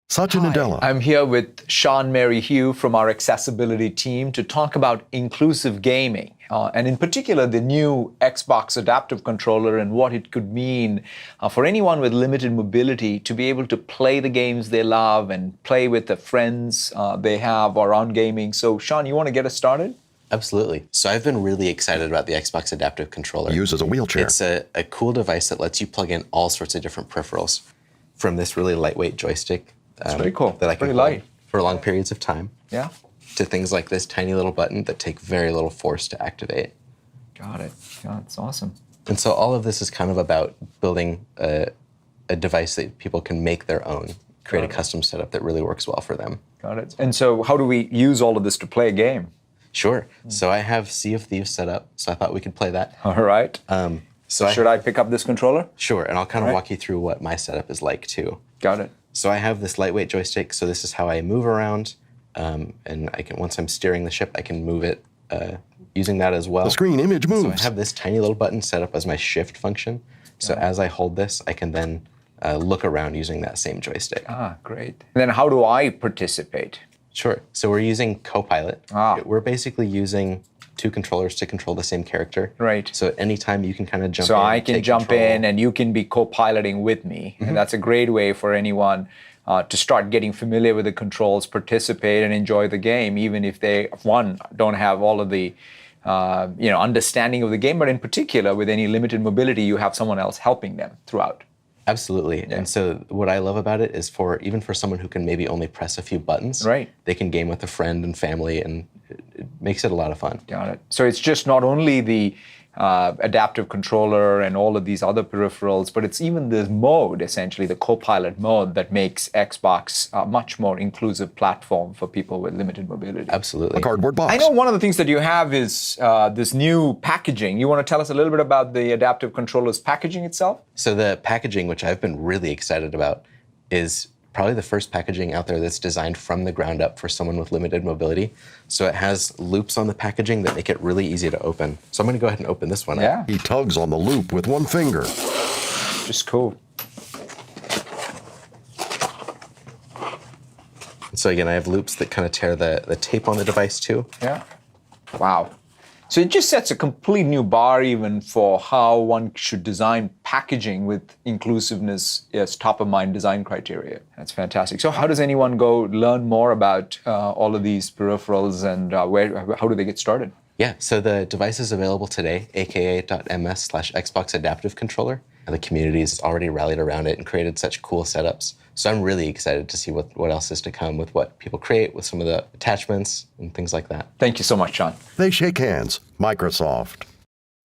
Sachin Nadella. I'm here with Sean Mary Hugh from our accessibility team to talk about inclusive gaming, and in particular, the new Xbox adaptive controller and what it could mean for anyone with limited mobility to be able to play the games they love and play with the friends they have around gaming. So, Sean, you want to get us started? Absolutely. So I've been really excited about the Xbox adaptive controller. Used as a wheelchair. It's a cool device that lets you plug in all sorts of different peripherals, from this really lightweight joystick. It's very cool. That I can pretty hold light for long periods of time. Yeah. To things like this tiny little button that take very little force to activate. Got it. Yeah, it's awesome. And so all of this is kind of about building a device that people can make their own, create a custom setup that really works well for them. Got it. And so how do we use all of this to play a game? Sure. So I have Sea of Thieves set up, so I thought we could play that. All right. Should I pick up this controller? Sure, and I'll kind of walk you through what my setup is like too. Got it. So I have this lightweight joystick, so this is how I move around, and I can, once I'm steering the ship, I can move it using that as well. The screen image moves. So I have this tiny little button set up as my shift function. So as I hold this, I can then look around using that same joystick. Ah, great. And then how do I participate? Sure. So we're using Copilot. We're basically using two controllers to control the same character. Right. So at any time you can kind of jump in. So I can take jump control. in and you can be co-piloting with me. Mm-hmm. And that's a great way for anyone to start getting familiar with the controls, participate and enjoy the game, even if they, one, don't have all of the understanding of the game, but in particular, with any limited mobility, you have someone else helping them throughout. Absolutely. Yeah. And so what I love about it is even for someone who can maybe only press a few buttons, right, they can game with a friend and family, and it makes it a lot of fun. Got it. So it's just not only the adaptive controller and all of these other peripherals, but it's even the mode, essentially the Copilot mode, that makes Xbox a much more inclusive platform for people with limited mobility. Absolutely. A cardboard box. I know one of the things that you have is this new packaging. You want to tell us a little bit about the adaptive controller's packaging itself? So the packaging, which I've been really excited about, is probably the first packaging out there that's designed from the ground up for someone with limited mobility. So it has loops on the packaging that make it really easy to open. So I'm going to go ahead and open this one up. He tugs on the loop with one finger. Just cool. So again, I have loops that kind of tear the tape on the device too. Yeah. Wow. So it just sets a complete new bar even for how one should design packaging with inclusiveness as top-of-mind design criteria. That's fantastic. So how does anyone go learn more about all of these peripherals, and how do they get started? Yeah, so the device is available today, aka.ms/Xbox Adaptive Controller. And the community has already rallied around it and created such cool setups. So I'm really excited to see what else is to come with what people create, with some of the attachments and things like that. Thank you so much, Sean. They shake hands. Microsoft.